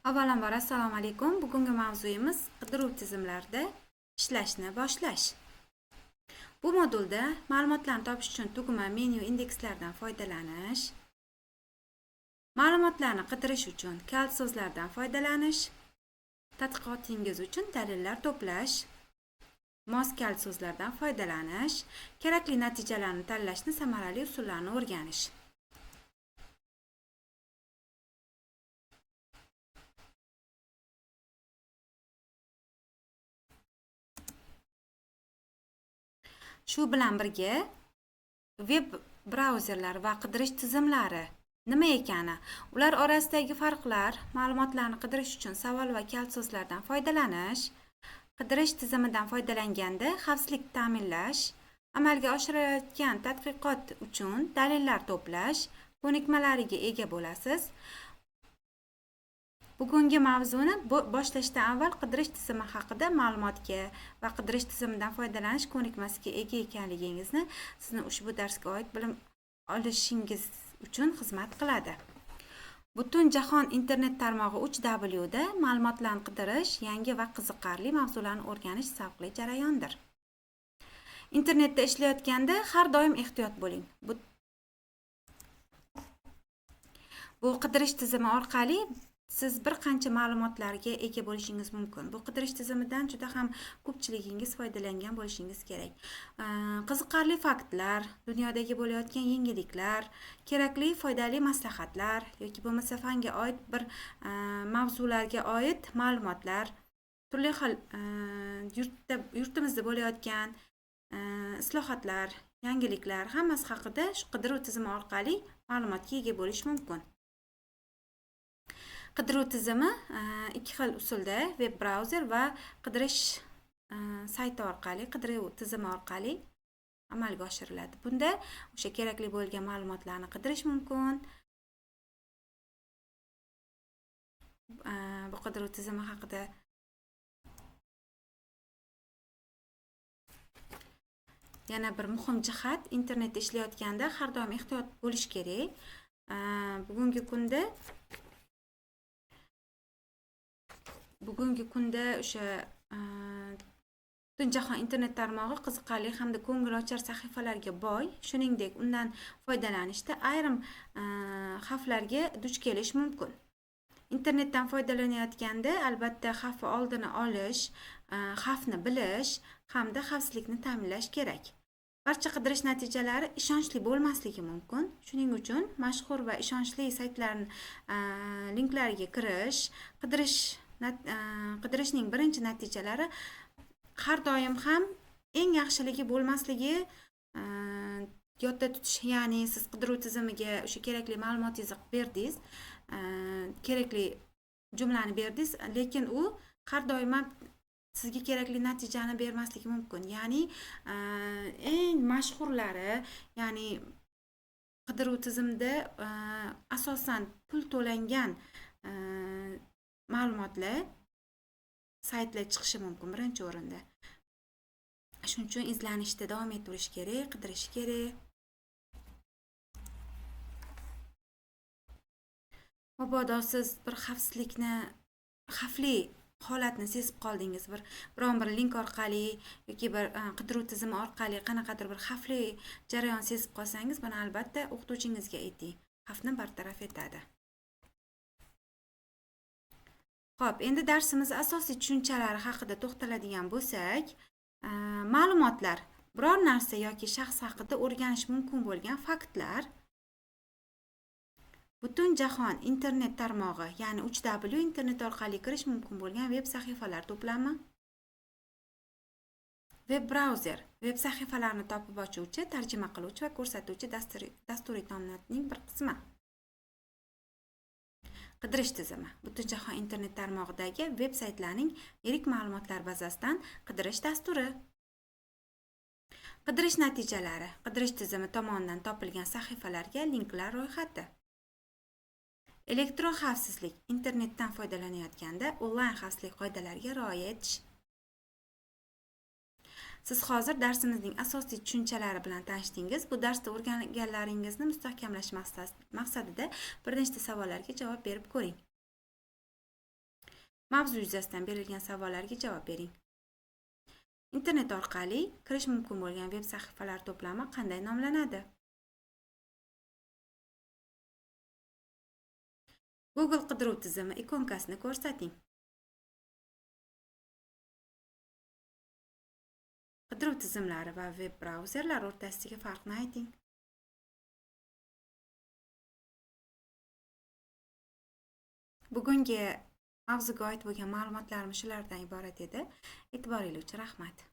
Avvalambor assalomu alaykum. Bugungi mavzuyimiz qidiruv tizimlarida ishlashni boshlash. Bu modulda ma'lumotlarni topish uchun tugma, menyu, indekslardan foydalanish, ma'lumotlarni qidirish uchun kalish so'zlardan foydalanish, tadqiqotingiz uchun dalillar to'plash, mos kalish so'zlardan foydalanish, kerakli natijalarni tanlashni samarali usullarini o'rganish. Shu bilan birga web brauzerlar va qidirish tizimlari nima ekani, ular orasidagi farqlar, ma'lumotlarni qidirish uchun savol va kalish so'zlardan foydalanish, qidirish tizimidan foydalanganda xavfsizlik ta'minlash, amalga oshirilayotgan tadqiqot uchun dalillar to'plash ko'nikmalariga ega bo'lasiz. Bugungi mavzuni boshlashdan avval qidirish tizimi haqida ma'lumotga va qidirish tizimidan foydalanish ko'nikmasiga ega ekanligingizni sizni ushbu darsga oid bilim olishingiz uchun xizmat qiladi. Butun jahon internet tarmog'i 3W da ma'lumotlarni qidirish, yangi va qiziqarli mavzularni o'rganish zavqli jarayondir. Internetda ishlayotganda har doim ehtiyot bo'ling. Bu qidirish tizimi orqali siz bir qancha ma'lumotlarga ega bo'lishingiz mumkin. Bu qidirish tizimidan juda ham ko'pchiligingiz foydalangan bo'lishingiz kerak. Qiziqarli faktlar, dunyodagi bo'layotgan yangiliklar, kerakli foydali maslahatlar yoki bo'lmasa fanga oid bir mavzularga oid ma'lumotlar, turli xil yurtimizda bo'layotgan islohotlar, yangiliklar hammasi haqida shu qidiruv tizimi orqali ma'lumotga ega bo'lish mumkin. Qidiruv tizimi ikki xil usulda, web brauzer va qidirish sayti orqali, qidiruv tizimi orqali amalga oshiriladi. Bunda o'sha kerakli bo'lgan ma'lumotlarni qidirish mumkin. Bu qidiruv tizimi haqida yana bir muhim jihat, internetda ishlayotganda har doim ehtiyot bo'lish kerak. Bugungi kunda o'sha butun jahon internet tarmog'i qiziqarli hamda ko'ngilochar sahifalarga boy, shuningdek undan foydalanishda ayrim xavflarga duch kelish mumkin. Internetdan foydalanayotganda albatta xavfni oldini olish, xavfni bilish hamda xavfsizlikni ta'minlash kerak. Barcha qidirish natijalari ishonchli bo'lmasligi mumkin. Shuning uchun mashhur va ishonchli saytlarning linklariga kirish, qidirishning birinchi natijalari har doim ham eng yaxshiligi bo'lmasligi yodda tutish, ya'ni siz qidiruv tizimiga o'sha kerakli ma'lumotingizni berdingiz, kerakli jumlani berdingiz, lekin u har doim sizga kerakli natijani bermasligi mumkin. Ya'ni eng mashhurlari, ya'ni qidiruv tizimida asosan pul to'langan ma'lumotlar, saytlar chiqishi mumkin birinchi o'rinda. Shuning uchun izlanishda davom ettirish kerak, qidirish kerak. Mabodo siz bir xavfli holatni sezib qoldingiz, biron bir link orqali yoki bir qidiruv tizimi orqali qanaqadir bir xavfli jarayon sezib qolsangiz, buni albatta o'qituvchingizga ayting. Xavfni bartaraf etadi. Xo'p, endi darsimiz asosiy tushunchalari haqida to'xtaladigan bo'lsak, ma'lumotlar biror narsa yoki shaxs haqida o'rganish mumkin bo'lgan faktlar. Butun jahon internet tarmog'i, ya'ni 3W internet orqali kirish mumkin bo'lgan web sahifalar to'plami. Web brauzer web sahifalarni topib ochuvchi, tarjima qiluvchi va ko'rsatuvchi dasturiy ta'minotning bir qismi. Qidirish tizimi butun jahon internet tarmog'idagi web saytlarning yirik ma'lumotlar bazasidan qidirish dasturi. Qidirish natijalari qidirish tizimi tomonidan topilgan sahifalarga linklar ro'yxati. Elektron xavfsizlik internetdan foydalanayotganda onlayn xavfsizlik qoidalariga rioya etish. Siz hozir darsimizning asosiy tushunchalari bilan tanishdingiz. Bu darsda o'rganganlaringizni mustahkamlash maqsadida bir nechta savollarga javob berib ko'ring. Mavzu yuzasidan berilgan savollarga javob bering. Internet orqali kirish mumkin bo'lgan veb sahifalar to'plami qanday nomlanadi? Google qidiruv tizimi ikonkasini ko'rsating. Qidiruv tizimlari va veb brauzerlar o'rtasidagi farqni ayting. Bugungi mavzuga oid bo'lgan ma'lumotlarimiz shulardan iborat edi. E'tiboringiz uchun rahmat.